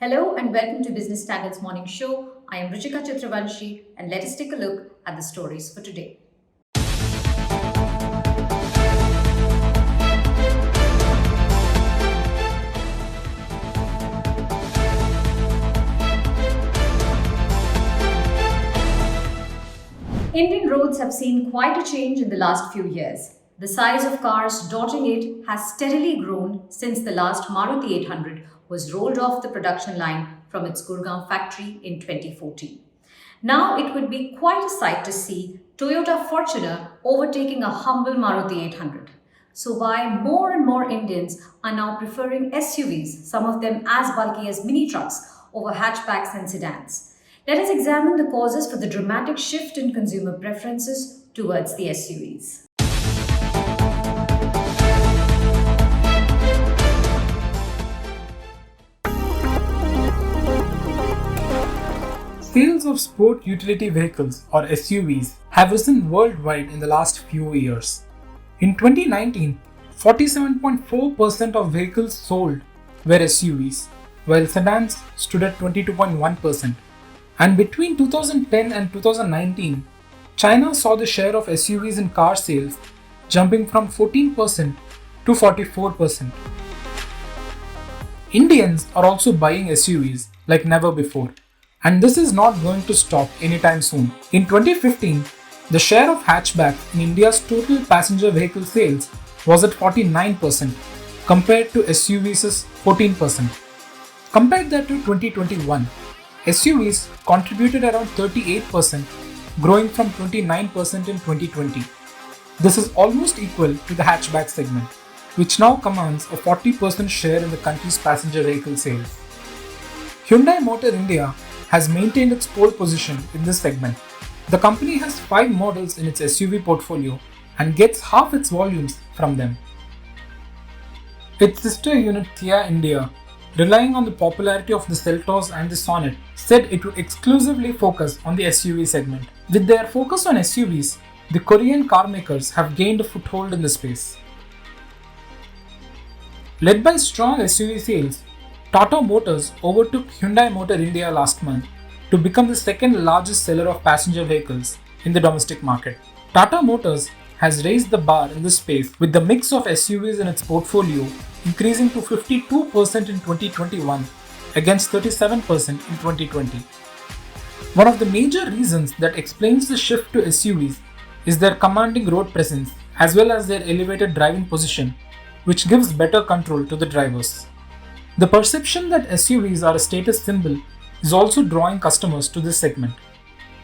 Hello and welcome to Business Standards Morning Show. I am Ruchika Chitravanshi and let us take a look at the stories for today. Indian roads have seen quite a change in the last few years. The size of cars dotting it has steadily grown since the last Maruti 800 was rolled off the production line from its Gurgaon factory in 2014. Now it would be quite a sight to see Toyota Fortuner overtaking a humble Maruti 800. So, why more and more Indians are now preferring SUVs, some of them as bulky as mini trucks, over hatchbacks and sedans? Let us examine the causes for the dramatic shift in consumer preferences towards the SUVs. Sales of sport utility vehicles or SUVs have risen worldwide in the last few years. In 2019, 47.4% of vehicles sold were SUVs, while sedans stood at 22.1%. And between 2010 and 2019, China saw the share of SUVs in car sales jumping from 14% to 44%. Indians are also buying SUVs like never before, and this is not going to stop anytime soon. In 2015, the share of hatchbacks in India's total passenger vehicle sales was at 49% compared to SUVs' 14%. Compare that to 2021, SUVs contributed around 38%, growing from 29% in 2020. This is almost equal to the hatchback segment, which now commands a 40% share in the country's passenger vehicle sales. Hyundai Motor India has maintained its pole position in this segment. The company has 5 models in its SUV portfolio and gets half its volumes from them. Its sister unit Kia India, relying on the popularity of the Seltos and the Sonet, said it would exclusively focus on the SUV segment. With their focus on SUVs, the Korean car makers have gained a foothold in the space. Led by strong SUV sales, Tata Motors overtook Hyundai Motor India last month to become the second largest seller of passenger vehicles in the domestic market. Tata Motors has raised the bar in this space with the mix of SUVs in its portfolio increasing to 52% in 2021 against 37% in 2020. One of the major reasons that explains the shift to SUVs is their commanding road presence as well as their elevated driving position, which gives better control to the drivers. The perception that SUVs are a status symbol is also drawing customers to this segment.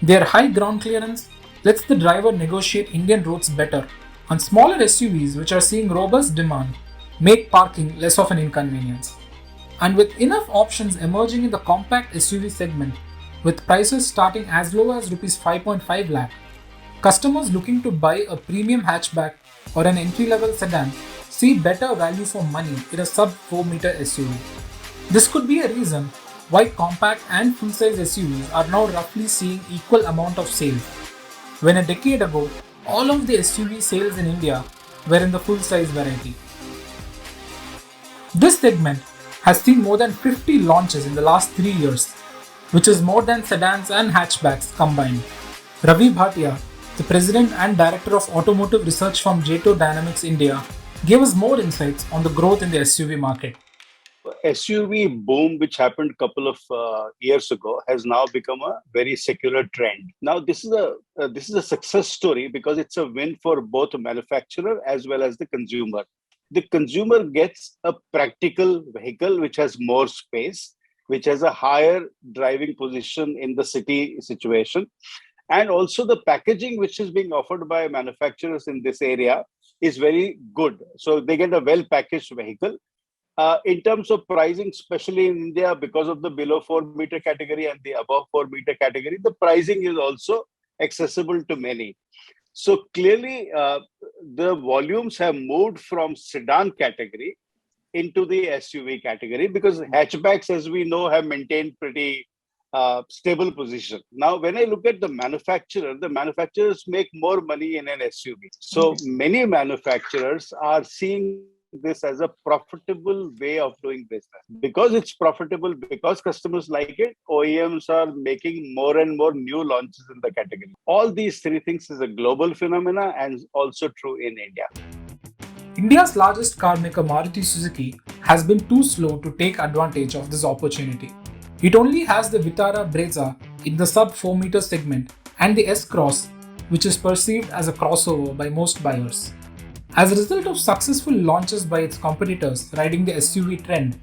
Their high ground clearance lets the driver negotiate Indian roads better, and smaller SUVs, which are seeing robust demand, make parking less of an inconvenience. And with enough options emerging in the compact SUV segment, with prices starting as low as Rs 5.5 lakh, customers looking to buy a premium hatchback or an entry-level sedan see better value for money in a sub 4-meter SUV. This could be a reason why compact and full-size SUVs are now roughly seeing equal amount of sales, when a decade ago, all of the SUV sales in India were in the full-size variety. This segment has seen more than 50 launches in the last 3 years, which is more than sedans and hatchbacks combined. Ravi Bhatia, the president and director of automotive research from Jato Dynamics India, gave us more insights on the growth in the SUV market. SUV boom, which happened a couple of years ago, has now become a very secular trend. Now, this is a success story because it's a win for both the manufacturer as well as the consumer. The consumer gets a practical vehicle which has more space, which has a higher driving position in the city situation, and also the packaging which is being offered by manufacturers in this area is very good. So they get a well-packaged vehicle. In terms of pricing, especially in India, because of the below 4-meter category and the above 4-meter category, the pricing is also accessible to many. So clearly, the volumes have moved from sedan category into the SUV category because hatchbacks, as we know, have maintained pretty stable position. Now, when I look at the manufacturers make more money in an SUV. So many manufacturers are seeing this as a profitable way of doing business. Because it's profitable, because customers like it, OEMs are making more and more new launches in the category. All these three things is a global phenomena and also true in India. India's largest car maker Maruti Suzuki has been too slow to take advantage of this opportunity. It only has the Vitara Brezza in the sub 4 meter segment and the S-Cross, which is perceived as a crossover by most buyers. As a result of successful launches by its competitors riding the SUV trend,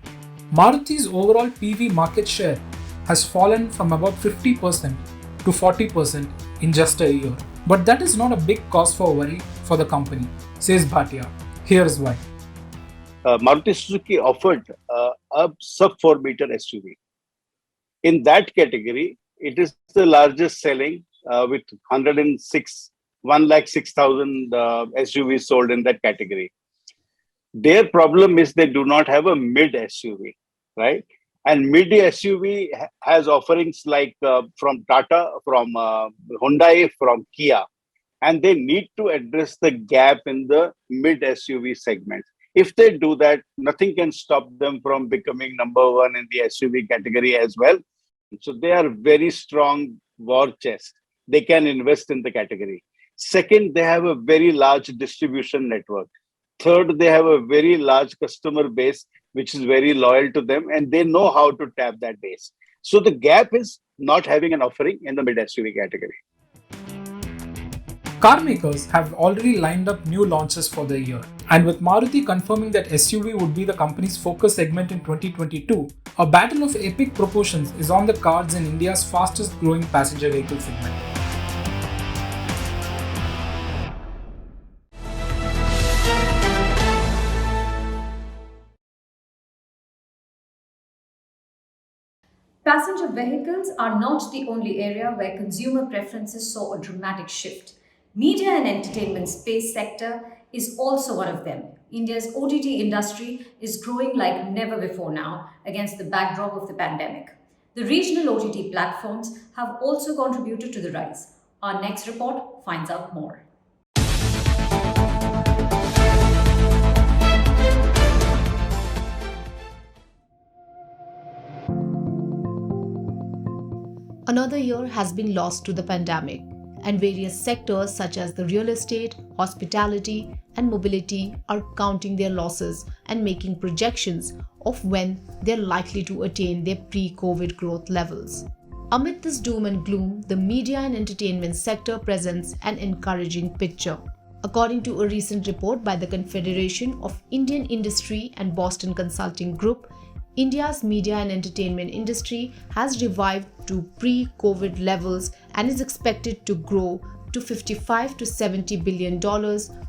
Maruti's overall PV market share has fallen from about 50% to 40% in just a year. But that is not a big cause for worry for the company, says Bhatia. Here's why. Maruti Suzuki offered a sub 4 meter SUV. In that category, it is the largest selling with 106,000 SUVs sold in that category. Their problem is they do not have a mid SUV, right? And mid SUV has offerings like from Tata, from Hyundai, from Kia. And they need to address the gap in the mid SUV segment. If they do that, nothing can stop them from becoming number one in the SUV category as well. So they are very strong war chest. They can invest in the category. Second, they have a very large distribution network. Third, they have a very large customer base, which is very loyal to them, and they know how to tap that base. So the gap is not having an offering in the mid SUV category. Car makers have already lined up new launches for the year, and with Maruti confirming that SUV would be the company's focus segment in 2022, a battle of epic proportions is on the cards in India's fastest growing passenger vehicle segment. Passenger vehicles are not the only area where consumer preferences saw a dramatic shift. Media and entertainment space sector is also one of them. India's OTT industry is growing like never before now against the backdrop of the pandemic. The regional OTT platforms have also contributed to the rise. Our next report finds out more. Another year has been lost to the pandemic, and various sectors such as the real estate, hospitality, and mobility are counting their losses and making projections of when they're likely to attain their pre-COVID growth levels. Amid this doom and gloom, the media and entertainment sector presents an encouraging picture. According to a recent report by the Confederation of Indian Industry and Boston Consulting Group, India's media and entertainment industry has revived to pre-COVID levels and is expected to grow to $55 to $70 billion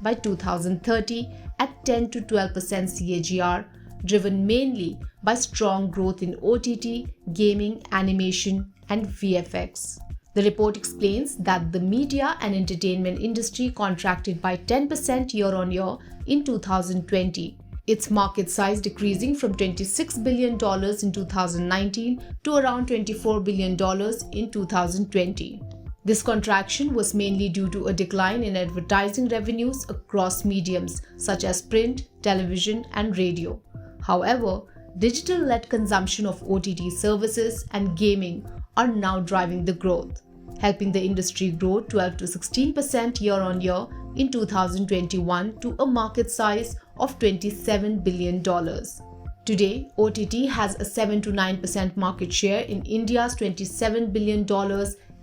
by 2030 at 10 to 12% CAGR, driven mainly by strong growth in OTT, gaming, animation, and VFX. The report explains that the media and entertainment industry contracted by 10% year-on-year in 2020. Its market size decreasing from $26 billion in 2019 to around $24 billion in 2020. This contraction was mainly due to a decline in advertising revenues across mediums such as print, television, and radio. However, digital-led consumption of OTT services and gaming are now driving the growth, helping the industry grow 12 to 16% year-on-year in 2021 to a market size of $27 billion. Today, OTT has a 7 to 9% market share in India's $27 billion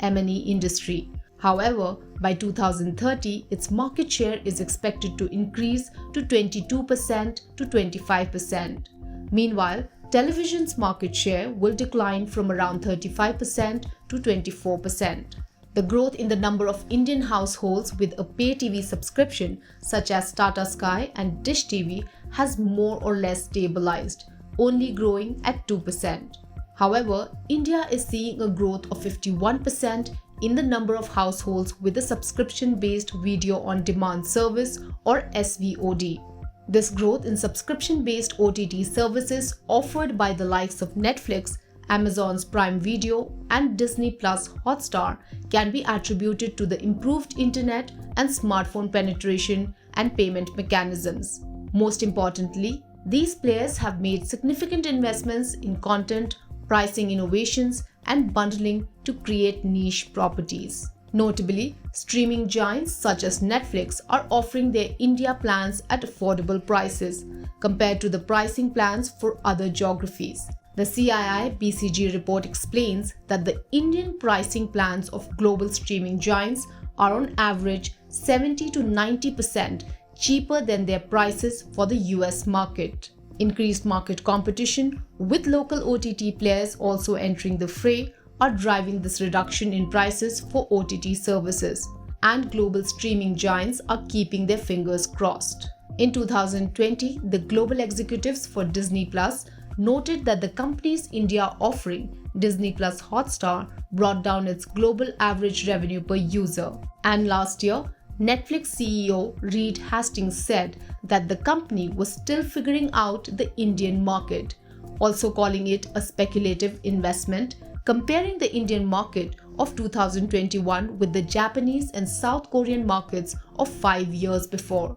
M&E industry. However, by 2030, its market share is expected to increase to 22% to 25%. Meanwhile, television's market share will decline from around 35% to 24%. The growth in the number of Indian households with a pay TV subscription such as Tata Sky and Dish TV has more or less stabilized, only growing at 2%. However, India is seeing a growth of 51% in the number of households with a subscription-based video on demand service or SVOD. This growth in subscription-based OTT services offered by the likes of Netflix, Amazon's Prime Video, and Disney Plus Hotstar can be attributed to the improved internet and smartphone penetration and payment mechanisms. Most importantly, these players have made significant investments in content, pricing innovations, and bundling to create niche properties. Notably, streaming giants such as Netflix are offering their India plans at affordable prices compared to the pricing plans for other geographies. The CII BCG report explains that the Indian pricing plans of global streaming giants are on average 70 to 90% cheaper than their prices for the US market. Increased market competition, with local OTT players also entering the fray, are driving this reduction in prices for OTT services, and global streaming giants are keeping their fingers crossed. In 2020, the global executives for Disney Plus noted that the company's India offering, Disney Plus Hotstar, brought down its global average revenue per user. And last year, Netflix CEO Reed Hastings said that the company was still figuring out the Indian market, also calling it a speculative investment, comparing the Indian market of 2021 with the Japanese and South Korean markets of 5 years before.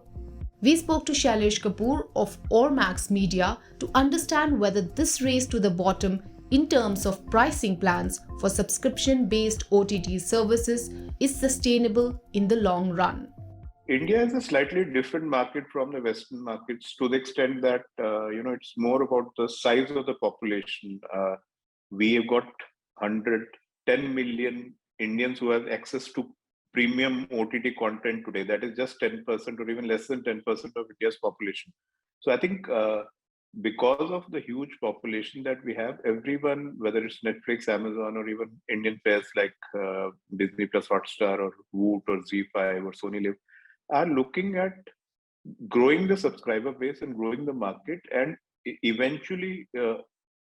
We spoke to Shailesh Kapoor of Ormax Media to understand whether this race to the bottom in terms of pricing plans for subscription-based OTT services is sustainable in the long run. India is a slightly different market from the Western markets to the extent that it's more about the size of the population. We have got 110 million Indians who have access to premium OTT content today. That is just 10% or even less than 10% of India's population. So I think because of the huge population that we have, everyone, whether it's Netflix, Amazon, or even Indian players like Disney Plus Hotstar or Voot or Z5 or Sony Live, are looking at growing the subscriber base and growing the market, and eventually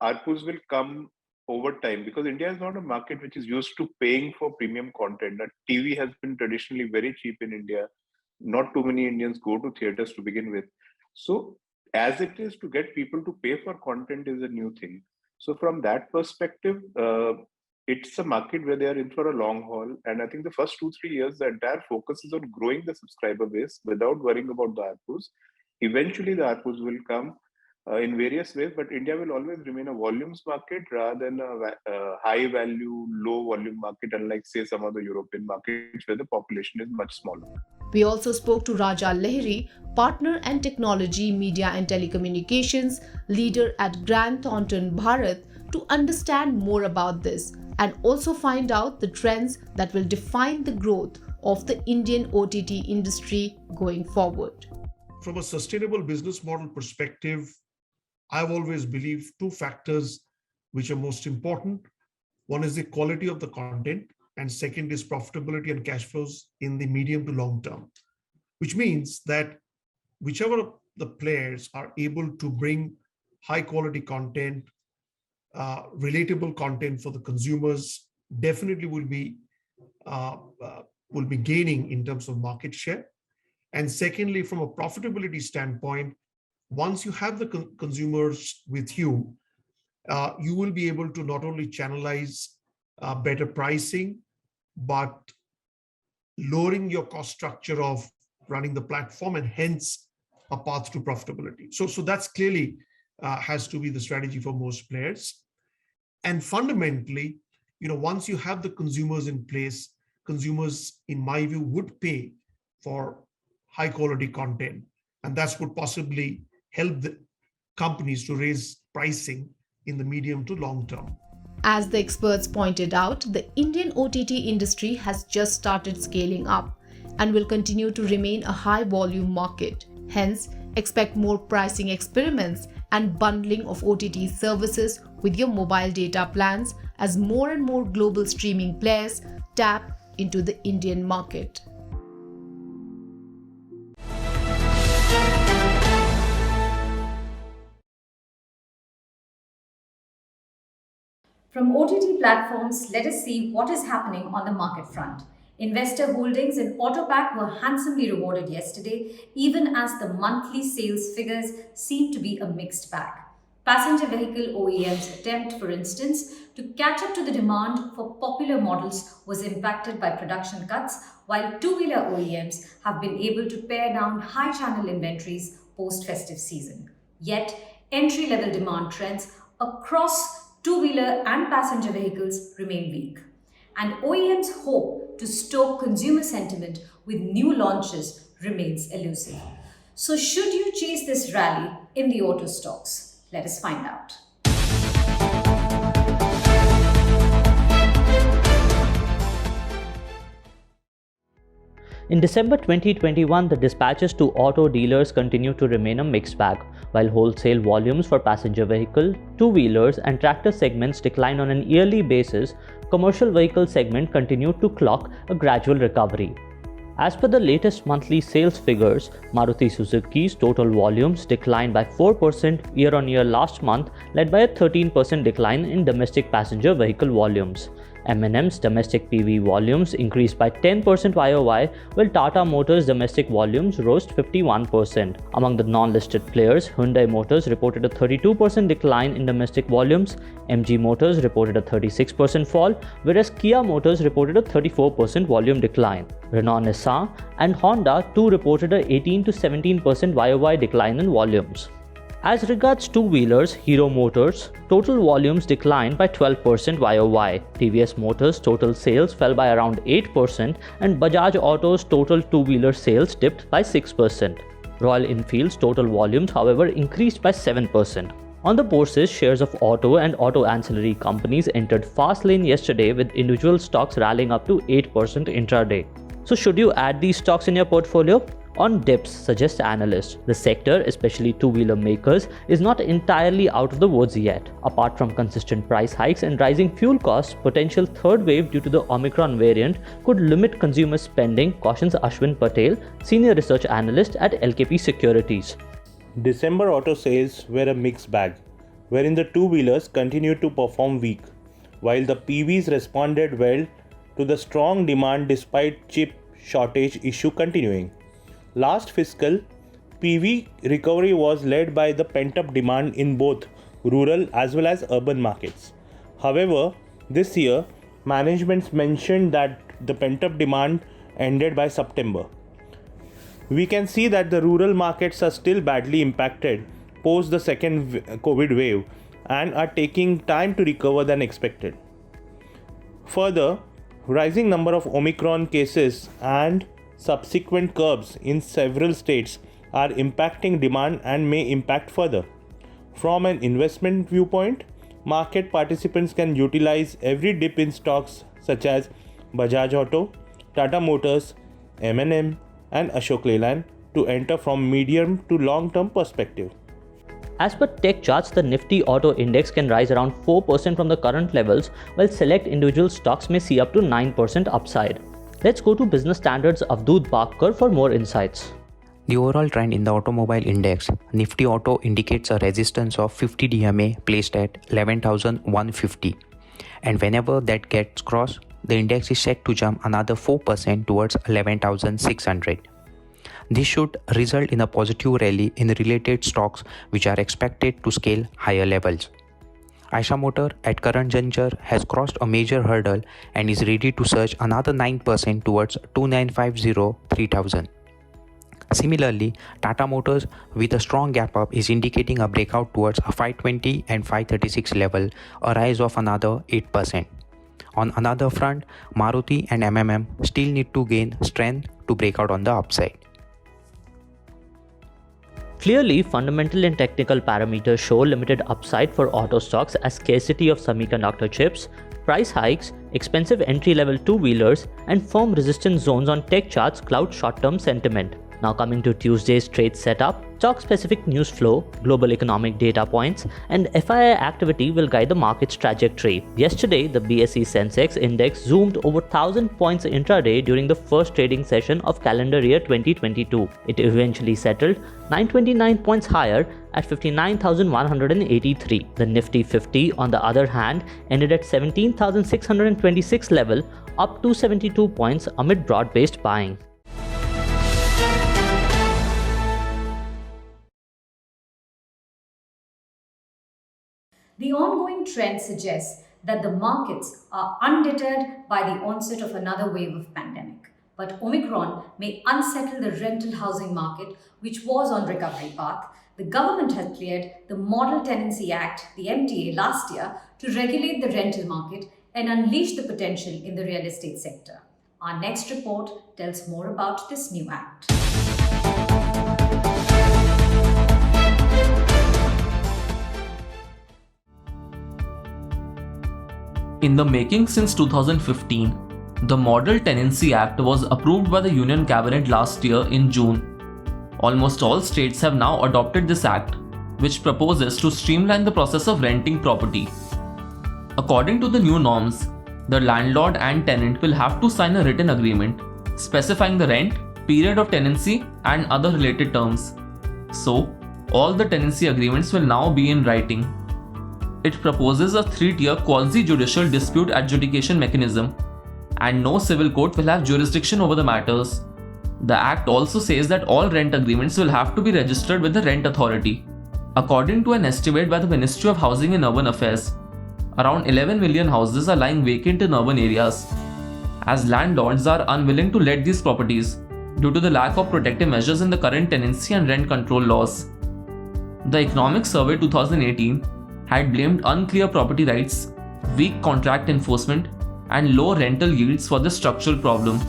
ARPUs will come over time, because India is not a market which is used to paying for premium content. That TV has been traditionally very cheap in India. Not too many Indians go to theaters to begin with. So as it is, to get people to pay for content is a new thing. So from that perspective, it's a market where they are in for a long haul. And I think the first 2-3 years, the entire focus is on growing the subscriber base without worrying about the ARPUs. Eventually, the ARPUs will come in various ways, but India will always remain a volumes market rather than a high value, low volume market, unlike, say, some of the European markets where the population is much smaller. We also spoke to Raja Lahiri, partner and technology, media and telecommunications leader at Grant Thornton Bharat, to understand more about this and also find out the trends that will define the growth of the Indian OTT industry going forward. From a sustainable business model perspective, I've always believed two factors which are most important. One is the quality of the content, and second is profitability and cash flows in the medium to long term, which means that whichever the players are able to bring high quality content, relatable content for the consumers, definitely will be gaining in terms of market share. And secondly, from a profitability standpoint, once you have the consumers with you, you will be able to not only channelize better pricing, but lowering your cost structure of running the platform, and hence a path to profitability. So that's clearly has to be the strategy for most players. And fundamentally, once you have the consumers in place, consumers, in my view, would pay for high quality content, and that's what possibly help the companies to raise pricing in the medium to long term. As the experts pointed out, the Indian OTT industry has just started scaling up and will continue to remain a high volume market. Hence, expect more pricing experiments and bundling of OTT services with your mobile data plans as more and more global streaming players tap into the Indian market. From OTT platforms, let us see what is happening on the market front. Investor holdings in Autopack were handsomely rewarded yesterday, even as the monthly sales figures seem to be a mixed bag. Passenger vehicle OEMs' attempt, for instance, to catch up to the demand for popular models was impacted by production cuts, while two-wheeler OEMs have been able to pare down high channel inventories post-festive season. Yet, entry-level demand trends across two-wheeler and passenger vehicles remain weak. And OEMs' hope to stoke consumer sentiment with new launches remains elusive. So, should you chase this rally in the auto stocks? Let us find out. In December 2021, the dispatches to auto dealers continued to remain a mixed bag, while wholesale volumes for passenger vehicle, two-wheelers and tractor segments declined on an yearly basis. Commercial vehicle segment continued to clock a gradual recovery. As per the latest monthly sales figures, Maruti Suzuki's total volumes declined by 4% year-on-year last month, led by a 13% decline in domestic passenger vehicle volumes. M&M's domestic PV volumes increased by 10% YOY, while Tata Motors' domestic volumes rose 51%. Among the non-listed players, Hyundai Motors reported a 32% decline in domestic volumes, MG Motors reported a 36% fall, whereas Kia Motors reported a 34% volume decline. Renault Nissan and Honda too reported a 18 to 17% YOY decline in volumes. As regards two-wheelers, Hero Motors total volumes declined by 12% YOY. TVS Motors total sales fell by around 8% and Bajaj Auto's total two-wheeler sales dipped by 6%. Royal Enfield's total volumes, however, increased by 7%. On the bourses, shares of auto and auto ancillary companies entered fast lane yesterday, with individual stocks rallying up to 8% intraday. So should you add these stocks in your portfolio? On dips, suggest analysts, the sector, especially two-wheeler makers, is not entirely out of the woods yet. Apart from consistent price hikes and rising fuel costs, potential third wave due to the Omicron variant could limit consumer spending, cautions Ashwin Patel, senior research analyst at LKP Securities. December auto sales were a mixed bag, wherein the two-wheelers continued to perform weak, while the PVs responded well to the strong demand despite chip shortage issue continuing. Last fiscal, PV recovery was led by the pent-up demand in both rural as well as urban markets. However, this year, management mentioned that the pent-up demand ended by September. We can see that the rural markets are still badly impacted post the second COVID wave and are taking time to recover than expected. Further, rising number of Omicron cases and subsequent curbs in several states are impacting demand and may impact further. From an investment viewpoint, market participants can utilize every dip in stocks such as Bajaj Auto, Tata Motors, M&M and Ashok Leyland to enter from medium to long-term perspective. As per tech charts, the Nifty Auto Index can rise around 4% from the current levels, while select individual stocks may see up to 9% upside. Let's go to Business Standard's Avdut Bakkar for more insights. The overall trend in the automobile index, Nifty Auto indicates a resistance of 50 DMA placed at 11,150. And whenever that gets crossed, the index is set to jump another 4% towards 11,600. This should result in a positive rally in related stocks which are expected to scale higher levels. Eicher Motor at current juncture has crossed a major hurdle and is ready to surge another 9% towards 2950-3000. Similarly, Tata Motors with a strong gap up is indicating a breakout towards a 520 and 536 level, a rise of another 8%. On another front, Maruti and MMM still need to gain strength to break out on the upside. Clearly, fundamental and technical parameters show limited upside for auto stocks as scarcity of semiconductor chips, price hikes, expensive entry-level two-wheelers, and firm resistance zones on tech charts cloud short-term sentiment. Now coming to Tuesday's trade setup, stock-specific news flow, global economic data points, and FII activity will guide the market's trajectory. Yesterday, the BSE Sensex index zoomed over 1,000 points intraday during the first trading session of calendar year 2022. It eventually settled 929 points higher at 59,183. The Nifty 50, on the other hand, ended at 17,626 level, up 272 points amid broad-based buying. The ongoing trend suggests that the markets are undeterred by the onset of another wave of pandemic. but Omicron may unsettle the rental housing market, which was on recovery path. The government has cleared the Model Tenancy Act, the MTA, last year to regulate the rental market and unleash the potential in the real estate sector. Our next report tells more about this new act. In the making since 2015, the Model Tenancy Act was approved by the Union Cabinet last year in June. Almost all states have now adopted this act, which proposes to streamline the process of renting property. According to the new norms, the landlord and tenant will have to sign a written agreement specifying the rent, period of tenancy, and other related terms. So, all the tenancy agreements will now be in writing. It proposes a 3-tier quasi-judicial dispute adjudication mechanism, and no civil court will have jurisdiction over the matters. The Act also says that all rent agreements will have to be registered with the Rent Authority. According to an estimate by the Ministry of Housing and Urban Affairs, around 11 million houses are lying vacant in urban areas, as landlords are unwilling to let these properties due to the lack of protective measures in the current tenancy and rent control laws. The Economic Survey 2018 had blamed unclear property rights, weak contract enforcement, and low rental yields for this structural problem.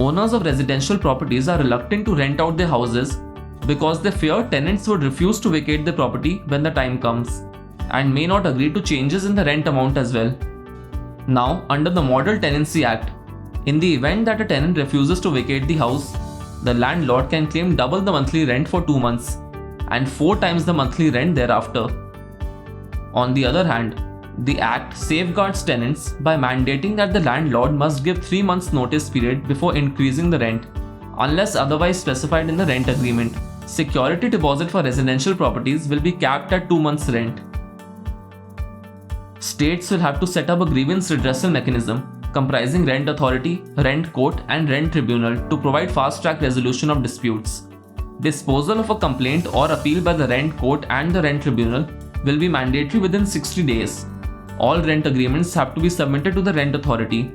Owners of residential properties are reluctant to rent out their houses because they fear tenants would refuse to vacate the property when the time comes, and may not agree to changes in the rent amount as well. Now, under the Model Tenancy Act, in the event that a tenant refuses to vacate the house, the landlord can claim double the monthly rent for 2 months and 4 times the monthly rent thereafter. On the other hand, the Act safeguards tenants by mandating that the landlord must give 3 months notice period before increasing the rent, unless otherwise specified in the rent agreement. Security deposit for residential properties will be capped at 2 months' rent. States will have to set up a grievance redressal mechanism comprising Rent Authority, Rent Court, and Rent Tribunal to provide fast-track resolution of disputes. Disposal of a complaint or appeal by the Rent Court and the Rent Tribunal will be mandatory within 60 days. All rent agreements have to be submitted to the Rent Authority.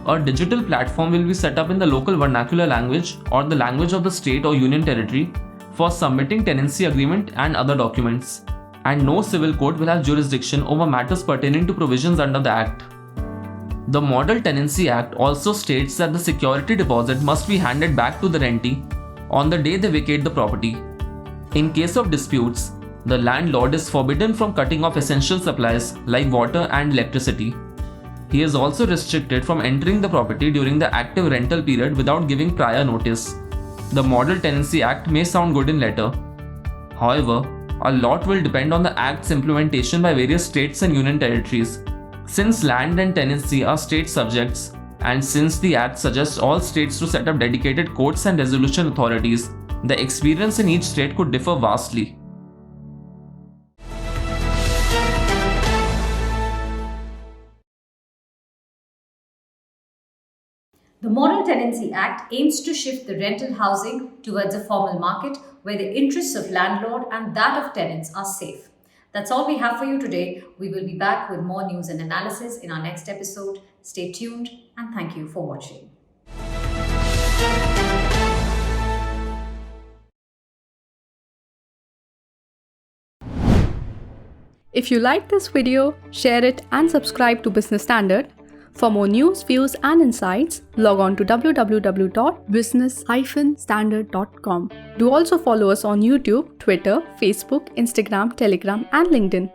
A digital platform will be set up in the local vernacular language or the language of the state or union territory for submitting tenancy agreement and other documents. And no civil court will have jurisdiction over matters pertaining to provisions under the Act. The Model Tenancy Act also states that the security deposit must be handed back to the rentee on the day they vacate the property. In case of disputes, the landlord is forbidden from cutting off essential supplies like water and electricity. He is also restricted from entering the property during the active rental period without giving prior notice. The Model Tenancy Act may sound good in letter. However, a lot will depend on the Act's implementation by various states and union territories. Since land and tenancy are state subjects, and since the Act suggests all states to set up dedicated courts and resolution authorities, the experience in each state could differ vastly. The Model Tenancy Act aims to shift the rental housing towards a formal market where the interests of landlord and that of tenants are safe. That's all we have for you today. We will be back with more news and analysis in our next episode. Stay tuned and thank you for watching. If you like this video, share it and subscribe to Business Standard. For more news, views and insights, log on to www.business-standard.com. Do also follow us on YouTube, Twitter, Facebook, Instagram, Telegram and LinkedIn.